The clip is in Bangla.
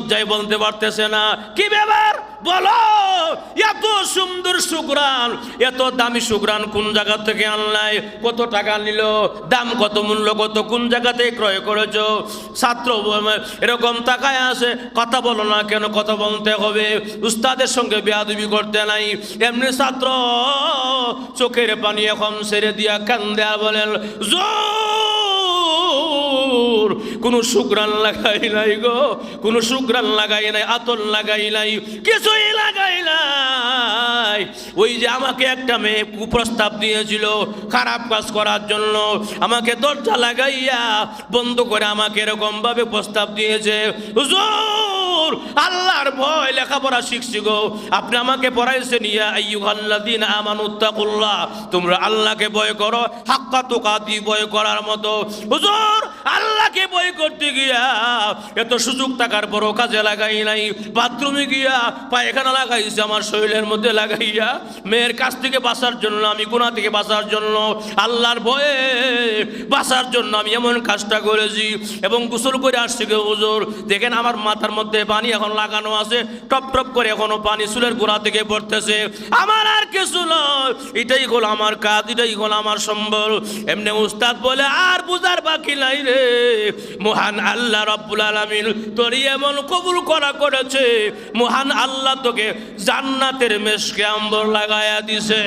লজ্জায় বলতে পারতেছে না। কি ব্যাপার বলো, এত সুন্দর শুকরান, এত দামি শুকরান কোন জায়গা থেকে আনলাই, কত টাকা নিল, দাম কত, মূল্য কত, কোন জায়গা থেকে ক্রয় করেছো? ছাত্র এরকম তাকায় আসে, কথা বলো না কেন? কথা বলতে হবে, উস্তাদের সঙ্গে বেয়াদবি করতে নাই। এমনি ছাত্র চোখের পানি এখন ছেড়ে দিয়া কান্দা বলেন, জোর কোনো শুকরান লাগাই নাই গো, কোনো শুকরান লাগাই নাই, আতর লাগাই নাই, কিছুই লাগাই নাই। ওই যে আমাকে একটা মেয়ে কুপ্রস্তাব দিয়েছিল খারাপ কাজ করার জন্য, আমাকে দরজা লাগাইয়া বন্ধ করে আমাকে এরকম ভাবে প্রস্তাব দিয়েছে। হুজুর আল্লাহর ভয় লেখাপড়া শিখছি গো, আপনি আমাকে পড়াইছেন, ইয়া আইয়ুহাল্লাযীনা আমানুত্তাকুল্লাহ, তোমরা আল্লাহকে ভয় করো, হাক্কা তুকাতি, ভয় করার মতো। হুজুর আল্লাহকে ভয় করতে গিয়া এত সুযোগ থাকার পরও কাজে লাগাই নাই। বাথরুমে গিয়া পায়খানা লাগাইছে আমার শরীরের মধ্যে লাগাইয়া, মেয়ের কাছ থেকে বাঁচার জন্য, আমি গুনাহ থেকে বাঁচার জন্য, আল্লাহর ভয়ে বাঁচার জন্য আমি এমন কাজটা করেছি। এবং গোসল করে আসছি গো হুজুর, দেখেন আমার মাথার মধ্যে পানি এখন লাগানো আছে, টপ টপ করে এখনো পানি চুলের গোড়া থেকে পড়তেছে। আমার আর কিছু নয়, এটাই হলো আমার কাজ, এটাই হলো আমার সম্বল। এমনি উস্তাদ বলে, আর বুঝার বাকি নাই রে, মহান আল্লাহ রাব্বুল আলামিন তোর এমন কবুল করেছে, মহান আল্লাহ তোকে জান্নাতের মেশকে আম্বর লাগায়া দিছে।